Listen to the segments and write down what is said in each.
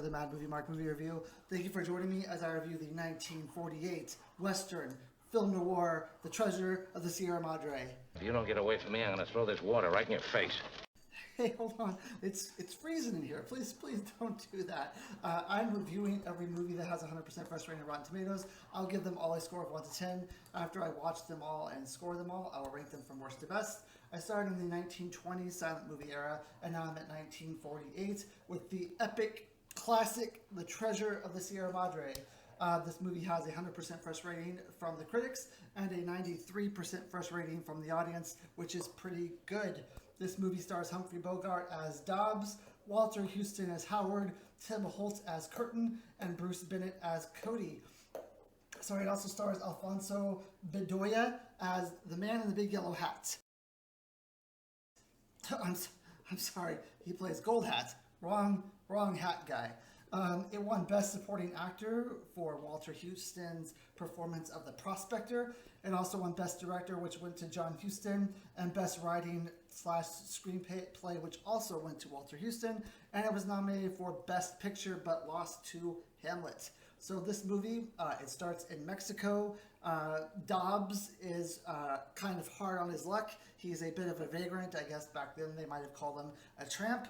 for the Mad Movie Mark Movie Review. Thank you for joining me as I review the 1948 Western film noir, The Treasure of the Sierra Madre. If you don't get away from me, I'm going to throw this water right in your face. Hey, hold on. It's freezing in here. Please don't do that. I'm reviewing every movie that has 100% fresh rating on Rotten Tomatoes. I'll give them all a score of 1 to 10. After I watch them all and score them all, I will rank them from worst to best. I started in the 1920s silent movie era, and now I'm at 1948 with the epic classic, The Treasure of the Sierra Madre. This movie has a 100% fresh rating from the critics and a 93% fresh rating from the audience, which is pretty good. This movie stars Humphrey Bogart as Dobbs, Walter Houston as Howard, Tim Holt as Curtin, and Bruce Bennett as Cody. It also stars Alfonso Bedoya as the man in the big yellow hat. I'm sorry, he plays Gold Hat. Wrong hat guy. It won Best Supporting Actor for Walter Houston's performance of the Prospector. It also won Best Director, which went to John Huston, and Best Writing / Screenplay, which also went to Walter Houston. And it was nominated for Best Picture, but lost to Hamlet. So this movie, it starts in Mexico. Dobbs is kind of hard on his luck. He's a bit of a vagrant. I guess back then they might have called him a tramp.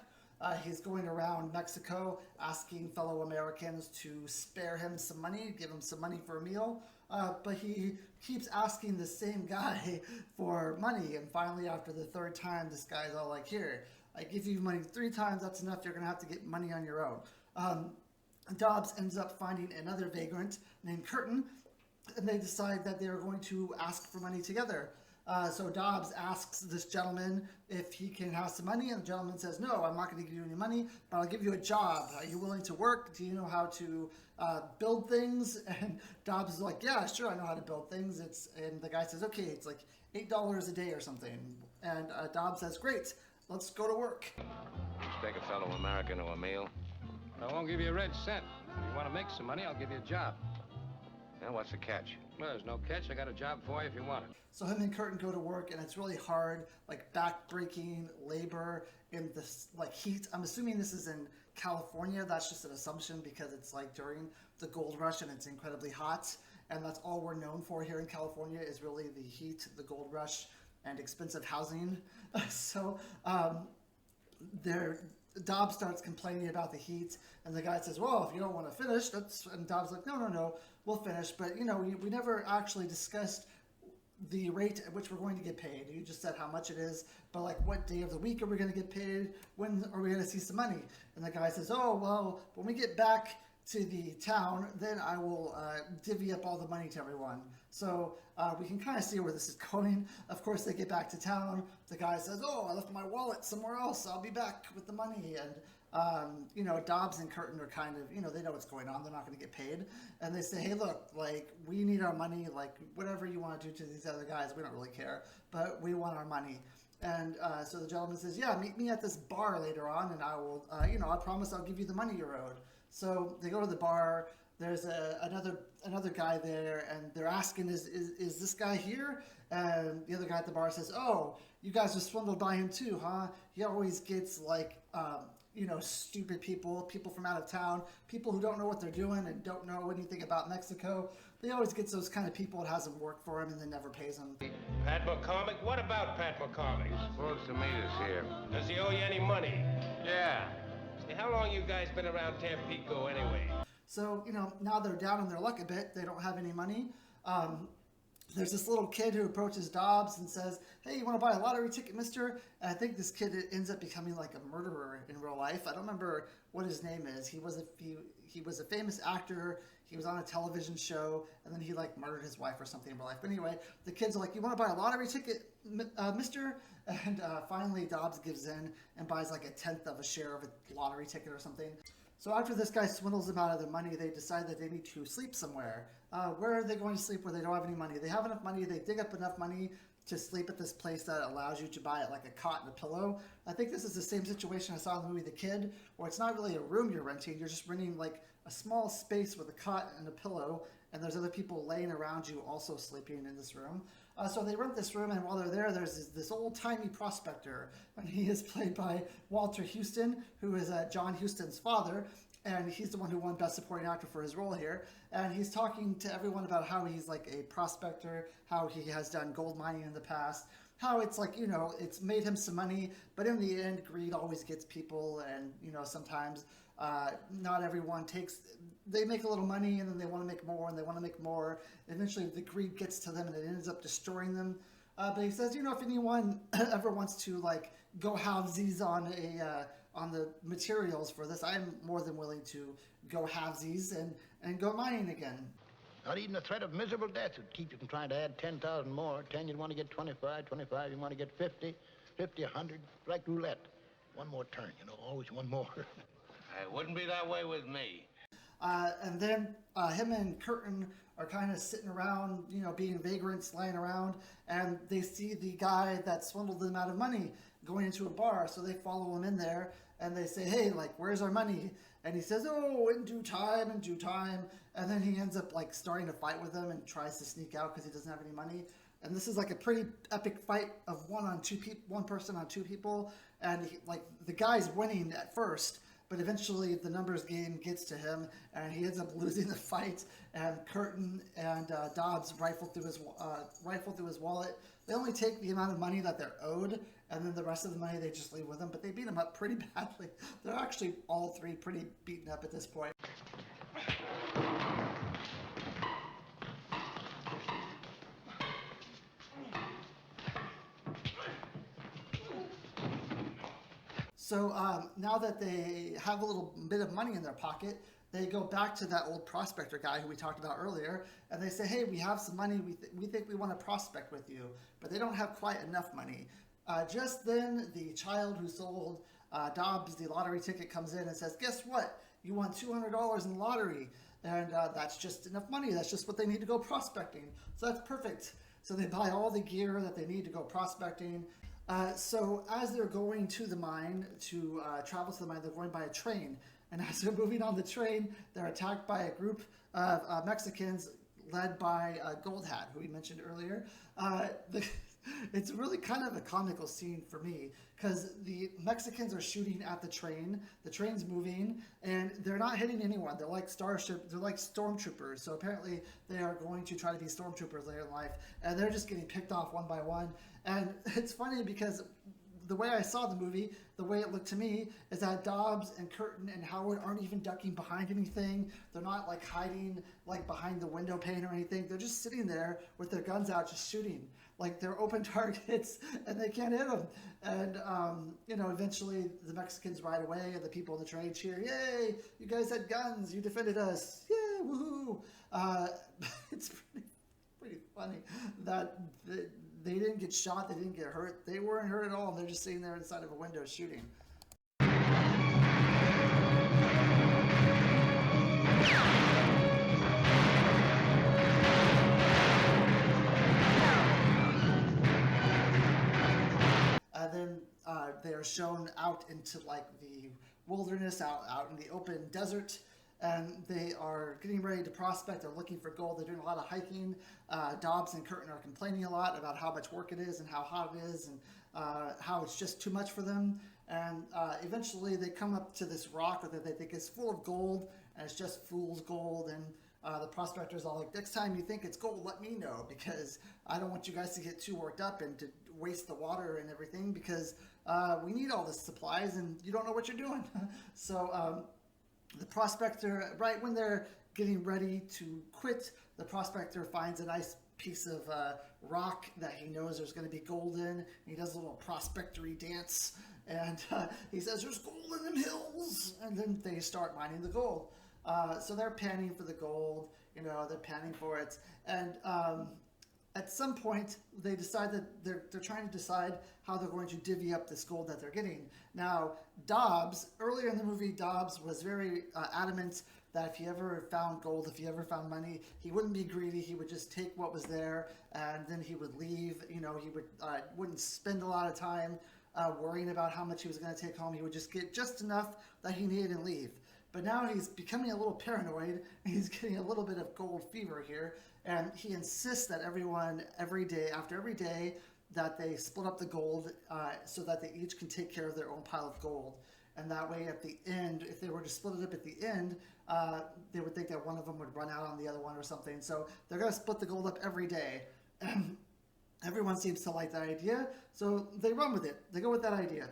He's going around Mexico asking fellow Americans to spare him some money, give him some money for a meal. But he keeps asking the same guy for money. And finally, after the third time, this guy's all like, here, I give you money 3 times, that's enough, you're going to have to get money on your own. Dobbs ends up finding another vagrant named Curtin, and they decide that they're going to ask for money together. So Dobbs asks this gentleman if he can have some money, and the gentleman says, no, I'm not going to give you any money, but I'll give you a job. Are you willing to work? Do you know how to build things? And Dobbs is like, yeah, sure, I know how to build things. And the guy says, okay, it's like $8 a day or something. And Dobbs says, great, let's go to work. Take a fellow American to a meal. I won't give you a red cent. If you want to make some money, I'll give you a job. Now, what's the catch? Well, there's no catch. I got a job for you if you want it. So him and Curtin go to work, and it's really hard, like back-breaking labor in this like heat. I'm assuming this is in California. That's just an assumption because it's like during the gold rush and it's incredibly hot. And that's all we're known for here in California is really the heat, the gold rush, and expensive housing. Dobbs starts complaining about the heat, and the guy says, well, if you don't want to finish, and Dobbs is like, no, we'll finish. But, we never actually discussed the rate at which we're going to get paid. You just said how much it is, but like what day of the week are we going to get paid? When are we going to see some money? And the guy says, oh, well, when we get back to the town, then I will divvy up all the money to everyone. So we can kind of see where this is going. Of course, they get back to town. The guy says, oh, I left my wallet somewhere else. I'll be back with the money. And, Dobbs and Curtin are kind of, they know what's going on. They're not going to get paid. And they say, hey, look, like, we need our money. Like, whatever you want to do to these other guys, we don't really care. But we want our money. And so the gentleman says, yeah, meet me at this bar later on, and I will, I promise I'll give you the money you're owed. So they go to the bar. There's another guy there, and they're asking, is this guy here? And the other guy at the bar says, oh, you guys were swindled by him too, huh? He always gets like, stupid people from out of town, people who don't know what they're doing and don't know anything about Mexico. They always get those kind of people that hasn't worked for him and then never pays them. Pat McCormick? What about Pat McCormick? He's supposed to meet us here. Does he owe you any money? Yeah. Hey, how long you guys been around Tampico anyway? So, now they're down on their luck a bit. They don't have any money. There's this little kid who approaches Dobbs and says, hey, you want to buy a lottery ticket, mister? And I think this kid ends up becoming like a murderer in real life. I don't remember what his name is. He was a famous actor. He was on a television show, and then he like murdered his wife or something in real life. But anyway, the kid's like, you want to buy a lottery ticket, mister? And finally Dobbs gives in and buys like 1/10 of a share of a lottery ticket or something. So after this guy swindles them out of their money, they decide that they need to sleep somewhere. Where are they going to sleep where they don't have any money? They have enough money. They dig up enough money to sleep at this place that allows you to buy like a cot and a pillow. I think this is the same situation I saw in the movie The Kid, where it's not really a room you're renting. You're just renting like a small space with a cot and a pillow, and there's other people laying around you also sleeping in this room. So they rent this room, and while they're there, there's this old-timey prospector, and he is played by Walter Houston, who is John Huston's father. and he's the one who won Best Supporting Actor for his role here. And he's talking to everyone about how he's like a prospector, how he has done gold mining in the past, how it's like, you know, it's made him some money, but in the end, greed always gets people, and, you know, sometimes not everyone they make a little money, and then they want to make more, and they want to make more. Eventually, the greed gets to them, and it ends up destroying them. But he says, you know, if anyone ever wants to, like, go halvesies on the materials for this, I'm more than willing to go halvesies and go mining again. Not even the threat of miserable death would keep you from trying to add 10,000 more. 10, you'd want to get 25, 25, you want to get 50, 50, 100, like roulette. One more turn, you know, always one more. It wouldn't be that way with me. And then him and Curtin are kind of sitting around, you know, being vagrants, lying around, and they see the guy that swindled them out of money going into a bar, so they follow him in there, and they say, hey, like, where's our money? And he says, oh, in due time, and then he ends up, like, starting to fight with them and tries to sneak out because he doesn't have any money. And this is, like, a pretty epic fight of one person on two people, and the guy's winning at first, but eventually the numbers game gets to him, and he ends up losing the fight. And Curtin and Dobbs rifle through his wallet. They only take the amount of money that they're owed, and then the rest of the money they just leave with him. But they beat him up pretty badly. They're actually all three pretty beaten up at this point. So now that they have a little bit of money in their pocket, they go back to that old prospector guy who we talked about earlier, and they say, hey, we have some money, we think we want to prospect with you, but they don't have quite enough money. Just then, the child who sold Dobbs the lottery ticket comes in and says, guess what? You won $200 in the lottery, and that's just enough money. That's just what they need to go prospecting. So that's perfect. So they buy all the gear that they need to go prospecting. So as they're going to the mine, to travel to the mine, they're going by a train. And as they're moving on the train, they're attacked by a group of Mexicans led by Gold Hat, who we mentioned earlier. It's really kind of a comical scene for me, because the Mexicans are shooting at the train's moving, and they're not hitting anyone. They're like stormtroopers. So apparently they are going to try to be stormtroopers later in life, and they're just getting picked off one by one. And it's funny because the way I saw the movie, the way it looked to me, is that Dobbs and Curtin and Howard aren't even ducking behind anything. They're not like hiding like behind the window pane or anything. They're just sitting there with their guns out, just shooting. Like they're open targets, and they can't hit them. And you know, eventually the Mexicans ride away, and the people on the train cheer, "Yay! You guys had guns. You defended us. Yeah, woohoo!" It's pretty funny that they didn't get shot. They didn't get hurt. They weren't hurt at all. They're just sitting there inside of a window shooting. Then they are shown out into like the wilderness, out in the open desert, and they are getting ready to prospect. They're looking for gold. They're doing a lot of hiking. Dobbs and Curtin are complaining a lot about how much work it is and how hot it is, and how it's just too much for them. And eventually they come up to this rock that they think is full of gold, and it's just fool's gold. And the prospector's all like, next time you think it's gold, let me know, because I don't want you guys to get too worked up and to waste the water and everything, because we need all the supplies and you don't know what you're doing. So the prospector, right when they're getting ready to quit, the prospector finds a nice piece of rock that he knows there's going to be gold in, and he does a little prospectory dance, and he says, there's gold in them hills, and then they start mining the gold. So they're panning for the gold, you know, they're panning for it, and at some point they decide that they're trying to decide how they're going to divvy up this gold that they're getting. Now, Dobbs, earlier in the movie, Dobbs was very adamant that if he ever found gold, if he ever found money, he wouldn't be greedy. He would just take what was there, and then he would leave. You know, he wouldn't spend a lot of time worrying about how much he was going to take home. He would just get just enough that he needed and leave. But now he's becoming a little paranoid, and he's getting a little bit of gold fever here, and he insists that everyone, after every day, that they split up the gold so that they each can take care of their own pile of gold. and that way at the end, if they were to split it up at the end, they would think that one of them would run out on the other one or something. So they're going to split the gold up every day. And everyone seems to like that idea, so they run with it. They go with that idea.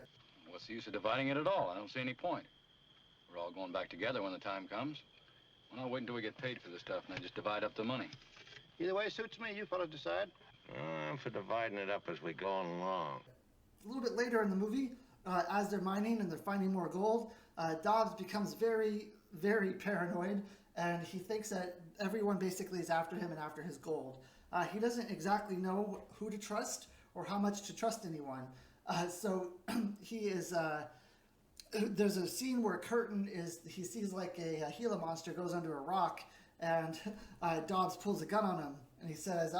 What's the use of dividing it at all? I don't see any point. We're all going back together when the time comes. Well, I'll wait until we get paid for this stuff and then just divide up the money. Either way suits me. You fellas decide. I'm for dividing it up as we go along. A little bit later in the movie, as they're mining and they're finding more gold, Dobbs becomes very, very paranoid, and he thinks that everyone basically is after him and after his gold. He doesn't exactly know who to trust or how much to trust anyone. So he is... there's a scene where Curtin he sees like a Gila monster goes under a rock, and Dobbs pulls a gun on him, and he says,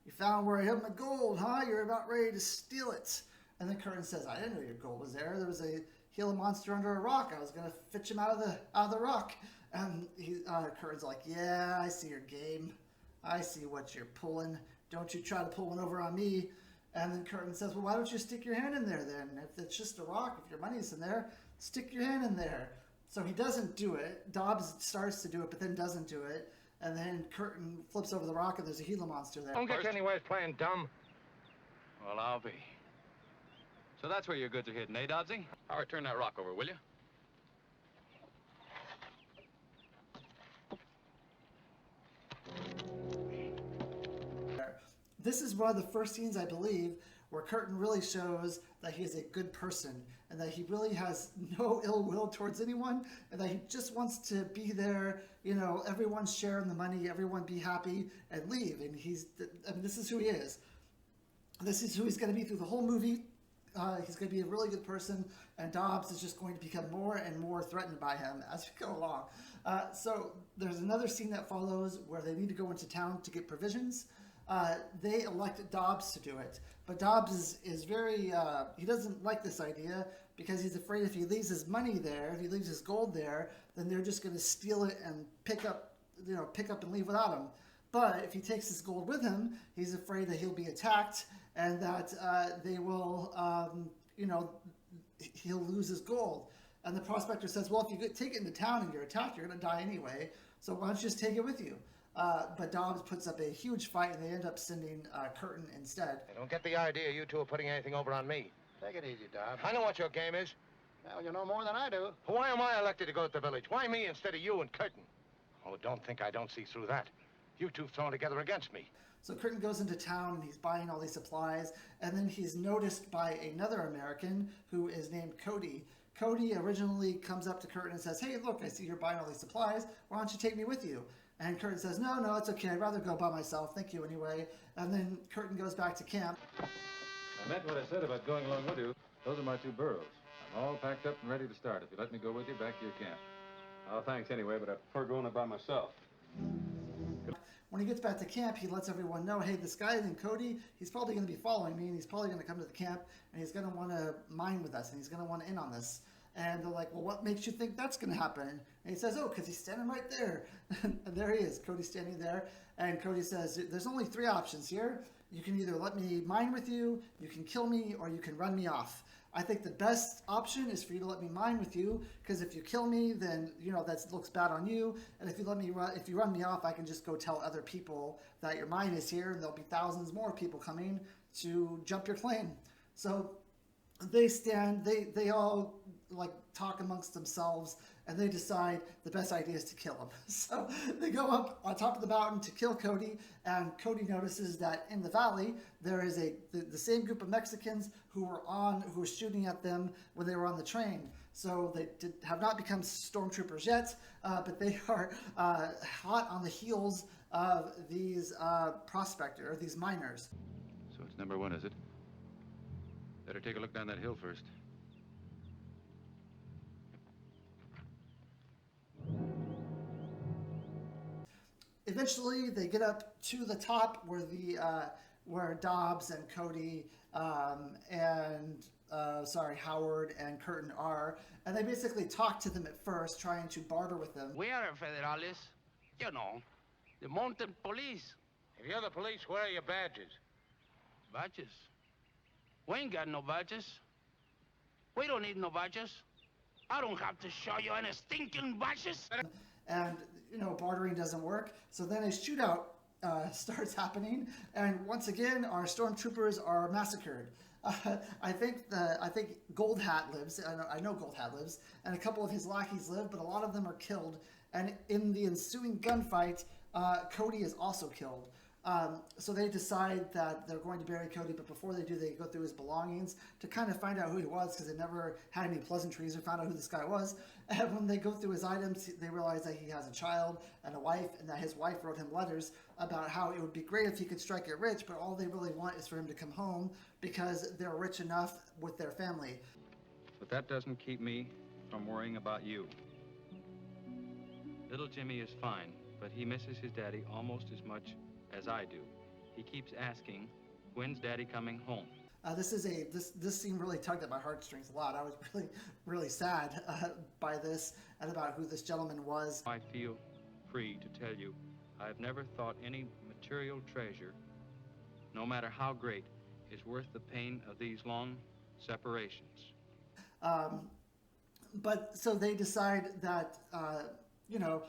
you found where I hid my gold, huh? You're about ready to steal it. And then Curtin says, I didn't know your gold was there. There was a Gila monster under a rock. I was going to fetch him out of the rock. And Curtin's like, yeah, I see your game. I see what you're pulling. Don't you try to pull one over on me. And then Curtin says, well, why don't you stick your hand in there then? If it's just a rock, if your money's in there, stick your hand in there. So he doesn't do it. Dobbs starts to do it, but then doesn't do it. And then Curtin flips over the rock, and there's a Gila monster there. Don't get you anywhere playing dumb. Well, I'll be. So that's where your goods are hidden, eh, Dobbsy? Howard, turn that rock over, will you? This is one of the first scenes, I believe, where Curtin really shows that he is a good person and that he really has no ill will towards anyone, and that he just wants to be there, everyone sharing the money, everyone be happy and leave. And this is who he is. This is who he's going to be through the whole movie. He's going to be a really good person, and Dobbs is just going to become more and more threatened by him as we go along. So there's another scene that follows where they need to go into town to get provisions. They elected Dobbs to do it, but Dobbs is very, he doesn't like this idea because he's afraid if he leaves his money there, if he leaves his gold there, then they're just going to steal it and pick up and leave without him. But if he takes his gold with him, he's afraid that he'll be attacked and that they will, he'll lose his gold. And the prospector says, well, if you take it into town and you're attacked, you're going to die anyway, so why don't you just take it with you? But Dobbs puts up a huge fight, and they end up sending Curtin instead. I don't get the idea you two are putting anything over on me. Take it easy, Dobbs. I know what your game is. Well, you know more than I do. Why am I elected to go to the village? Why me instead of you and Curtin? Oh, don't think I don't see through that. You two thrown together against me. So Curtin goes into town, and he's buying all these supplies, and then he's noticed by another American who is named Cody. Cody originally comes up to Curtin and says, hey, look, I see you're buying all these supplies. Why don't you take me with you? And Curtin says, no, it's okay. I'd rather go by myself. Thank you anyway. And then Curtin goes back to camp. I meant what I said about going along with you. Those are my 2 burros. I'm all packed up and ready to start. If you let me go with you back to your camp. Oh, thanks anyway, but I prefer going by myself. When he gets back to camp, he lets everyone know, hey, this guy named Cody, he's probably going to be following me, and he's probably going to come to the camp, and he's going to want to mine with us, and he's going to want to in on this. And they're like, well, what makes you think that's going to happen? And he says, oh, because he's standing right there. And there he is. Cody's standing there. And Cody says, there's only 3 options here. You can either let me mine with you, you can kill me, or you can run me off. I think the best option is for you to let me mine with you, because if you kill me, then, that looks bad on you. And if you run me off, I can just go tell other people that your mine is here, and there'll be thousands more people coming to jump your claim. So they all talk amongst themselves, and they decide the best idea is to kill him. So they go up on top of the mountain to kill Cody, and Cody notices that in the valley there is the same group of Mexicans who were shooting at them when they were on the train. So they have not become stormtroopers yet, but they are hot on the heels of these these miners. So it's number 1, is it? Better take a look down that hill first. Eventually, they get up to the top where Dobbs and Cody Howard and Curtin are, and they basically talk to them at first, trying to barter with them. We are federales. You know, the mountain police. If you're the police, where are your badges? Badges? We ain't got no badges. We don't need no badges. I don't have to show you any stinking watches. And, you know, bartering doesn't work. So then a shootout starts happening, and once again, our stormtroopers are massacred. I think Gold Hat lives. I know Gold Hat lives, and a couple of his lackeys live, but a lot of them are killed. And in the ensuing gunfight, Cody is also killed. So they decide that they're going to bury Cody, but before they do, they go through his belongings to kind of find out who he was, because they never had any pleasantries or found out who this guy was. And when they go through his items, they realize that he has a child and a wife, and that his wife wrote him letters about how it would be great if he could strike it rich, but all they really want is for him to come home because they're rich enough with their family. But that doesn't keep me from worrying about you. Little Jimmy is fine, but he misses his daddy almost as much as I do. He keeps asking, when's Daddy coming home? This scene really tugged at my heartstrings a lot. I was really sad by this and about who this gentleman was. I feel free to tell you, I've never thought any material treasure, no matter how great, is worth the pain of these long separations. But so they decide that, you know,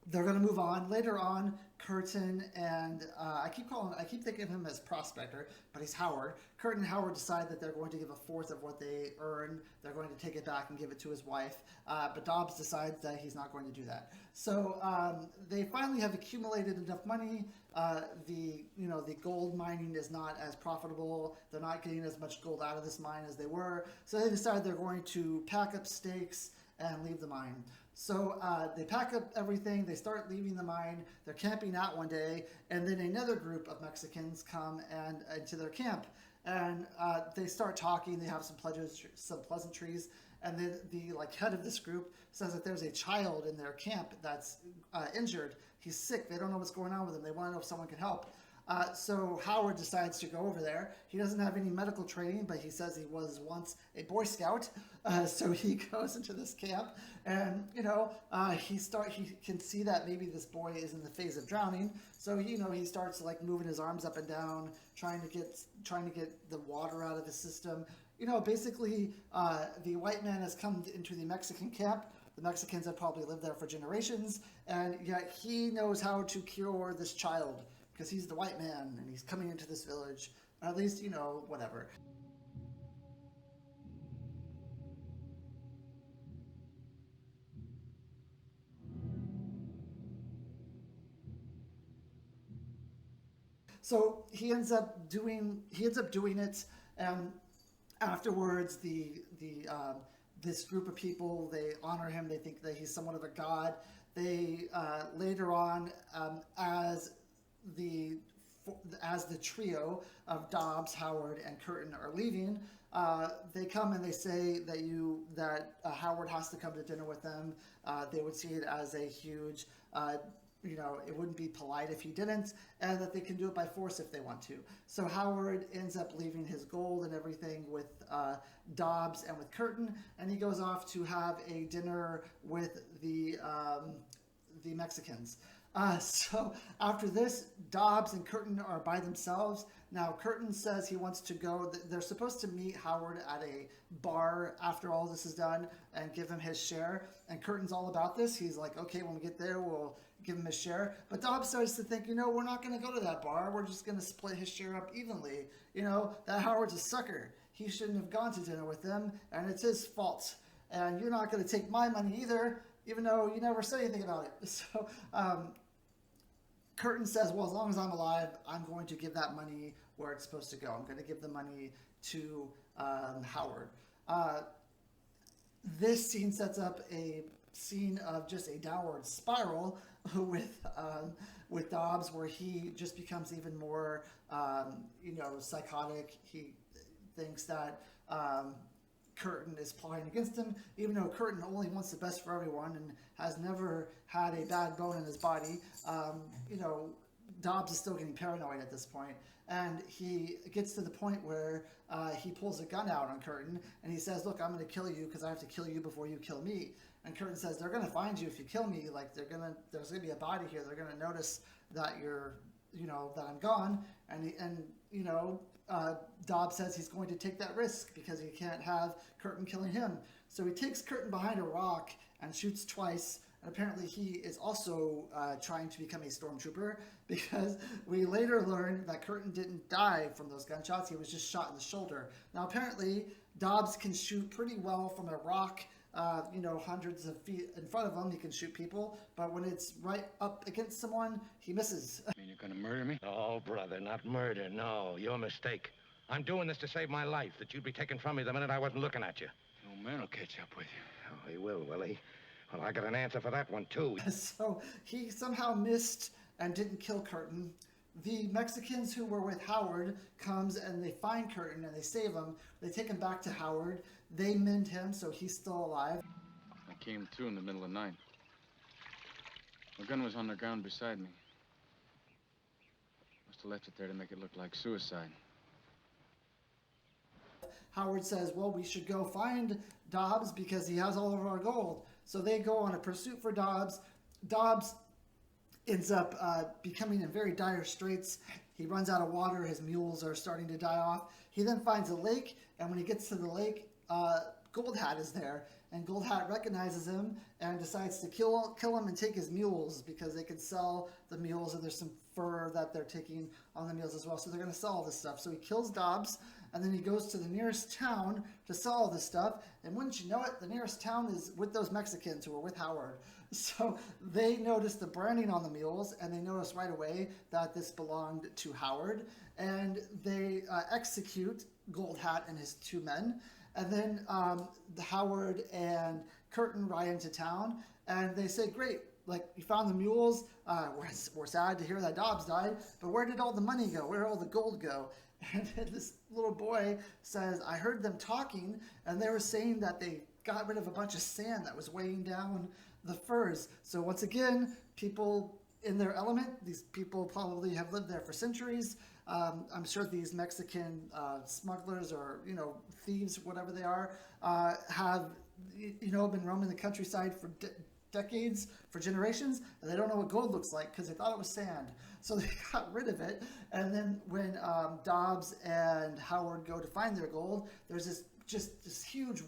they're going to move on. Later on, Curtin and I keep thinking of him as Prospector, but he's Howard. Curtin and Howard decide that they're going to give a fourth of what they earn. They're going to take it back and give it to his wife. But Dobbs decides that he's not going to do that. So they finally have accumulated enough money. The gold mining is not as profitable. They're not getting as much gold out of this mine as they were. So they decide they're going to pack up stakes and leave the mine. So they pack up everything, they start leaving the mine, they're camping out one day, and then another group of Mexicans come into their camp. And they start talking, they have some pleasantries, and then the head of this group says that there's a child in their camp that's injured. He's sick, they don't know what's going on with him, they want to know if someone can help. So Howard decides to go over there. He doesn't have any medical training, but he says he was once a Boy Scout. So he goes into this camp, and he can see that maybe this boy is in the phase of drowning. So he starts moving his arms up and down, trying to get the water out of his system. Basically, the white man has come into the Mexican camp. The Mexicans have probably lived there for generations, and yet he knows how to cure this child, because he's the white man, and he's coming into this village. At least, whatever. So he ends up doing it, and afterwards, this group of people, they honor him. They think that he's somewhat of a god. They later on, as the trio of Dobbs, Howard, and Curtin are leaving, they come and they say that Howard has to come to dinner with them. They would see it as a huge, it wouldn't be polite if he didn't, and that they can do it by force if they want to. So Howard ends up leaving his gold and everything with Dobbs and with Curtin, and he goes off to have a dinner with the Mexicans. So after this, Dobbs and Curtin are by themselves. Now, Curtin says he wants to go. They're supposed to meet Howard at a bar after all this is done and give him his share. And Curtin's all about this. He's like, okay, when we get there, we'll give him his share. But Dobbs starts to think, we're not going to go to that bar. We're just going to split his share up evenly. That Howard's a sucker. He shouldn't have gone to dinner with them, and it's his fault. And you're not going to take my money either, even though you never said anything about it. So, Curtin says, well, as long as I'm alive, I'm going to give that money where it's supposed to go. I'm going to give the money to Howard. This scene sets up a scene of just a downward spiral with Dobbs, where he just becomes even more, psychotic. He thinks that Curtin is plotting against him, even though Curtin only wants the best for everyone and has never had a bad bone in his body. Dobbs is still getting paranoid at this point, and he gets to the point where he pulls a gun out on Curtin, and he says, look, I'm going to kill you because I have to kill you before you kill me. And Curtin says, they're going to find you if you kill me. There's going to be a body here. They're going to notice that that I'm gone. And Dobbs says he's going to take that risk because he can't have Curtin killing him. So he takes Curtin behind a rock and shoots twice. And apparently he is also trying to become a stormtrooper, because we later learn that Curtin didn't die from those gunshots. He was just shot in the shoulder. Now apparently Dobbs can shoot pretty well from a rock, hundreds of feet in front of him. He can shoot people, but when it's right up against someone, he misses. I mean, you're gonna murder me? Oh, brother, not murder. No, your mistake. I'm doing this to save my life, that you'd be taken from me the minute I wasn't looking at you. The old man will catch up with you. Oh, he will he? Well, I got an answer for that one, too. So he somehow missed and didn't kill Curtin. The Mexicans who were with Howard comes and they find Curtin and they save him. They take him back to Howard. They mend him so he's still alive. I came through in the middle of the night. My gun was on the ground beside me. Must have left it there to make it look like suicide. Howard says, well, we should go find Dobbs because he has all of our gold. So they go on a pursuit for Dobbs. Dobbs ends up becoming in very dire straits. He runs out of water. His mules are starting to die off. He then finds a lake, and when he gets to the lake, Gold Hat is there. And Gold Hat recognizes him and decides to kill him and take his mules, because they can sell the mules, and there's some fur that they're taking on the mules as well. So they're going to sell all this stuff. So he kills Dobbs, and then he goes to the nearest town to sell all this stuff. And wouldn't you know it, the nearest town is with those Mexicans who were with Howard. So they notice the branding on the mules, and they notice right away that this belonged to Howard. And they execute Gold Hat and his two men. And then Howard and Curtin ride into town, and they say, great, like, you found the mules. We're sad to hear that Dobbs died, but where did all the money go? Where did all the gold go? And this little boy says, I heard them talking, and they were saying that they got rid of a bunch of sand that was weighing down the furs. So once again, people in their element. These people probably have lived there for centuries. I'm sure these Mexican smugglers or, thieves, whatever they are, have, been roaming the countryside for decades, for generations, and they don't know what gold looks like because they thought it was sand. So they got rid of it. And then when Dobbs and Howard go to find their gold, there's this huge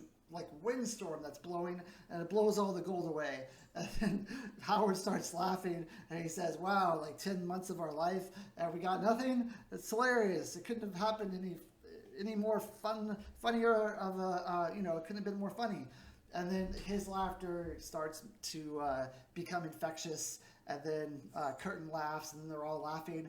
windstorm that's blowing, and it blows all the gold away. And then Howard starts laughing, and he says, wow, 10 months of our life, and we got nothing? It's hilarious. It couldn't have happened any more funnier of a, it couldn't have been more funny. And then his laughter starts to become infectious, and then Curtin laughs, and then they're all laughing.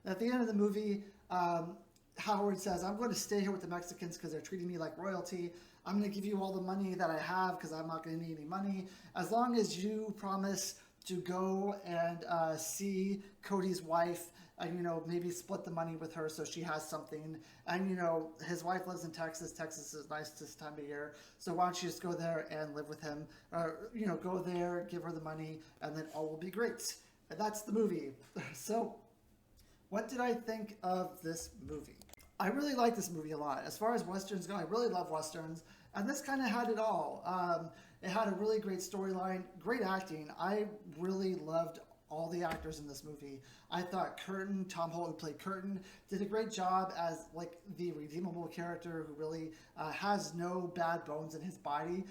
At the end of the movie, Howard says, I'm going to stay here with the Mexicans because they're treating me like royalty. I'm going to give you all the money that I have because I'm not going to need any money. As long as you promise to go and see Cody's wife and, maybe split the money with her so she has something. And, his wife lives in Texas. Texas is nice this time of year. So why don't you just go there and live with him? Or, go there, give her the money, and then all will be great. And that's the movie. So what did I think of this movie? I really like this movie a lot. As far as Westerns go, I really love Westerns. And this kind of had it all. It had a really great storyline, great acting. I really loved all the actors in this movie. I thought Tom Holt, who played Curtin, did a great job as the redeemable character who really has no bad bones in his body.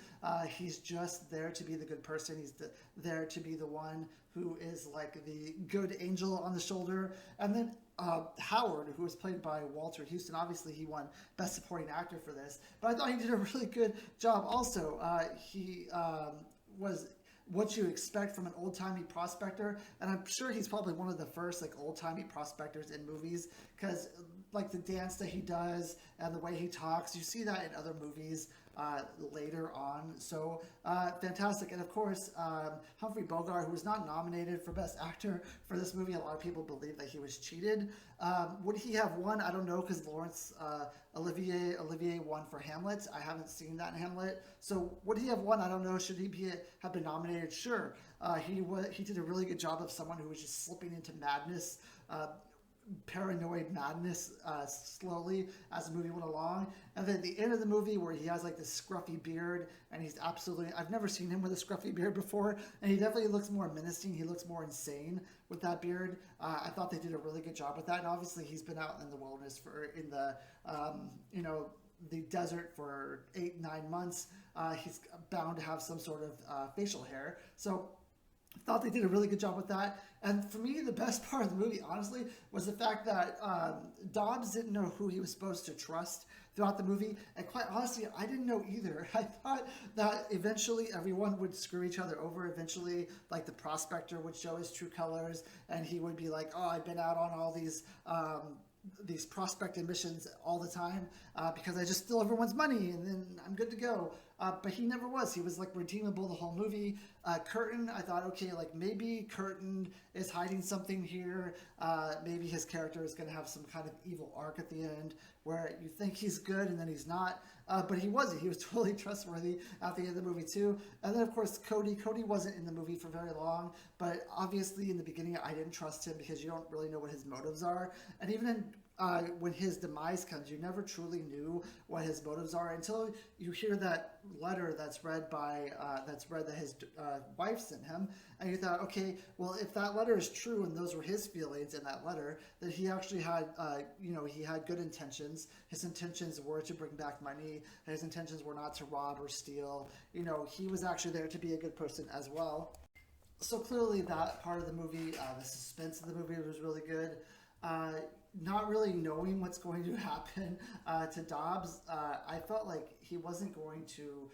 He's just there to be the good person. He's there to be the one who is the good angel on the shoulder. And then Howard, who was played by Walter Houston, obviously he won Best Supporting Actor for this, but I thought he did a really good job also. He was what you expect from an old-timey prospector, and I'm sure he's probably one of the first old-timey prospectors in movies, because the dance that he does and the way he talks, you see that in other movies later on. So fantastic. And of course, Humphrey Bogart, who was not nominated for Best Actor for this movie. A lot of people believe that he was cheated. Would he have won? I don't know, because Olivier won for Hamlet. I haven't seen that in Hamlet. So would he have won? I don't know. Should he have been nominated? Sure. He did a really good job of someone who was just slipping into madness. paranoid madness slowly as the movie went along. And then at the end of the movie where he has like this scruffy beard and he's absolutely, I've never seen him with a scruffy beard before, and he definitely looks more menacing. He looks more insane with that beard. I thought they did a really good job with that. And obviously he's been out in the wilderness in the, the desert for 8-9 months. He's bound to have some sort of facial hair. So I thought they did a really good job with that. And for me, the best part of the movie, honestly, was the fact that Dobbs didn't know who he was supposed to trust throughout the movie. And quite honestly, I didn't know either. I thought that eventually everyone would screw each other over. Eventually, like the prospector would show his true colors, and he would be like, oh, I've been out on all these prospecting missions all the time because I just steal everyone's money and then I'm good to go. But he never was. He was like redeemable the whole movie. Curtin, I thought, okay, like maybe Curtin is hiding something here. Maybe his character is going to have some kind of evil arc at the end where you think he's good and then he's not. But he wasn't. He was totally trustworthy at the end of the movie too. And then of course Cody. Cody wasn't in the movie for very long, but obviously in the beginning I didn't trust him because you don't really know what his motives are. And even in when his demise comes, you never truly knew what his motives are until you hear that letter that's read that his wife sent him, and you thought, okay, well, if that letter is true and those were his feelings in that letter, that he actually had, he had good intentions. His intentions were to bring back money. His intentions were not to rob or steal. He was actually there to be a good person as well. So clearly, that part of the movie, the suspense of the movie was really good. Not really knowing what's going to happen to Dobbs, I felt like he wasn't going to,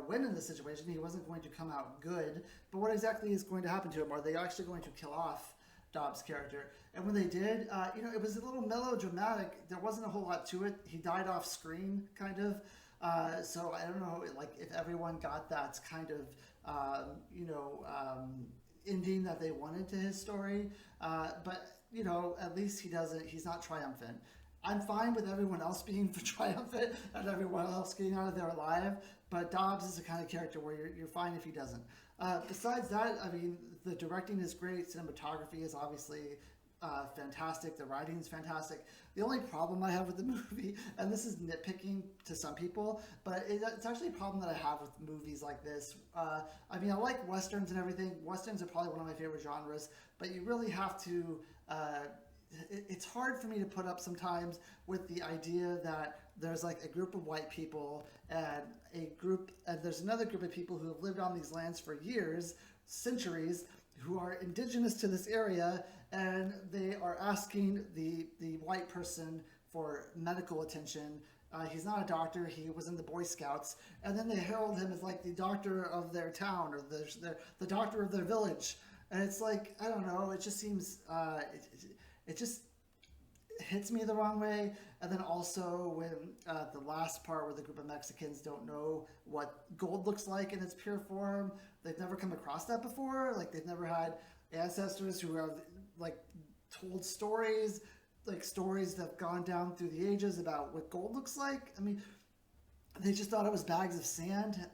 win in this situation. He wasn't going to come out good. But what exactly is going to happen to him? Are they actually going to kill off Dobbs' character? And when they did, it was a little melodramatic. There wasn't a whole lot to it. He died off screen, kind of. So I don't know, like if everyone got that kind of, ending that they wanted to his story. But at least he's not triumphant. I'm fine with everyone else being triumphant and everyone else getting out of there alive, but Dobbs is the kind of character where you're fine if he doesn't. Besides that, I mean, the directing is great. Cinematography is obviously fantastic. The writing is fantastic. The only problem I have with the movie, and this is nitpicking to some people, but it's actually a problem that I have with movies like this. I mean, I like Westerns and everything. Westerns are probably one of my favorite genres, but you really have to... it's hard for me to put up sometimes with the idea that there's like a group of white people and there's another group of people who have lived on these lands for years, centuries, who are indigenous to this area, and they are asking the white person for medical attention. He's not a doctor. He was in the Boy Scouts, and then they herald him as like the doctor of their town or the doctor of their village. And it's like, I don't know, it just seems, it just hits me the wrong way. And then also when the last part where the group of Mexicans don't know what gold looks like in its pure form, they've never come across that before. Like they've never had ancestors who have like told stories, like stories that have gone down through the ages about what gold looks like. I mean, they just thought it was bags of sand.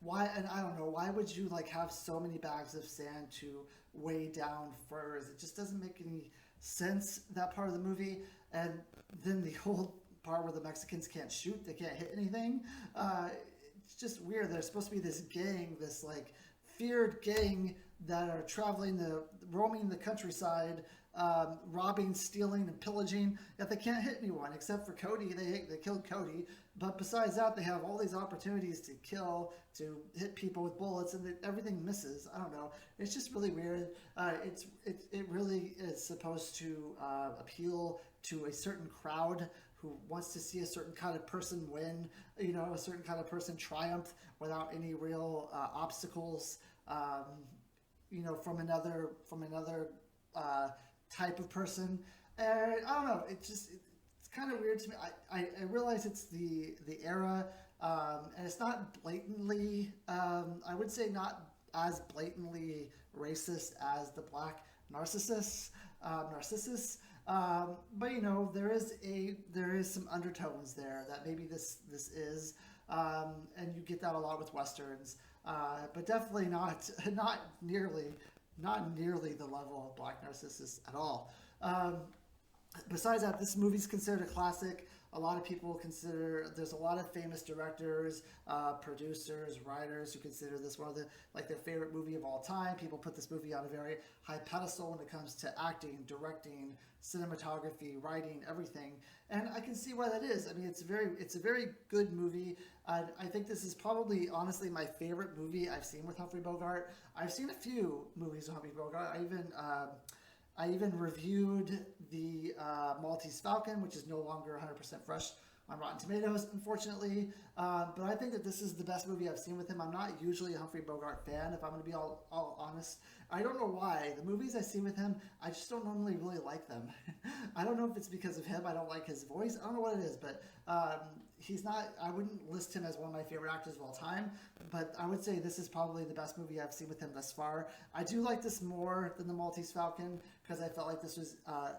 Why, and I don't know, why would you like have so many bags of sand to weigh down furs? It just doesn't make any sense, that part of the movie. And then the whole part where the Mexicans can't shoot, they can't hit anything. It's just weird. There's supposed to be this gang, this like feared gang that are roaming the countryside, robbing, stealing, and pillaging, yet they can't hit anyone except for Cody. They killed Cody, but besides that, they have all these opportunities to kill, to hit people with bullets, and everything misses. I don't know. It's just really weird. It really is supposed to appeal to a certain crowd who wants to see a certain kind of person win, a certain kind of person triumph without any real obstacles, from another type of person. And I don't know, it's kind of weird to me. I realize it's the era, and it's not blatantly, I would say not as blatantly racist as the black Narcissus, but there is some undertones there that maybe this is, and you get that a lot with Westerns, but definitely not nearly the level of Black Narcissus at all. Besides that, this movie's considered a classic. A lot of people consider, there's a lot of famous directors, producers, writers who consider this one of their favorite movie of all time. People put this movie on a very high pedestal when it comes to acting, directing, cinematography, writing, everything. And I can see why that is. I mean, it's a very good movie. I think this is probably, honestly, my favorite movie I've seen with Humphrey Bogart. I've seen a few movies with Humphrey Bogart. I even reviewed the Maltese Falcon, which is no longer 100% fresh on Rotten Tomatoes, unfortunately. But I think that this is the best movie I've seen with him. I'm not usually a Humphrey Bogart fan, if I'm going to be all honest. I don't know why. The movies I see with him, I just don't normally really like them. I don't know if it's because of him. I don't like his voice. I don't know what it is, but he's not, I wouldn't list him as one of my favorite actors of all time, but I would say this is probably the best movie I've seen with him thus far. I do like this more than the Maltese Falcon because I felt like this was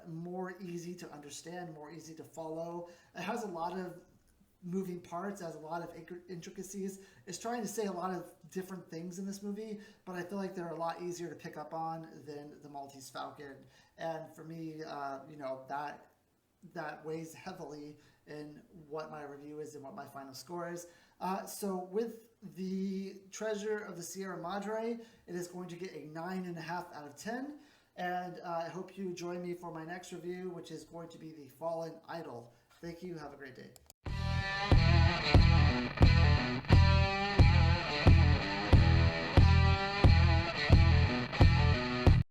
more easy to understand, more easy to follow. It has a lot of moving parts, has a lot of intricacies. It's trying to say a lot of different things in this movie, but I feel like they're a lot easier to pick up on than the Maltese Falcon. And for me, that weighs heavily in what my review is and what my final score is. So with the Treasure of the Sierra Madre, it is going to get a 9.5 out of 10. And I hope you join me for my next review, which is going to be The Fallen Idol. Thank you. Have a great day.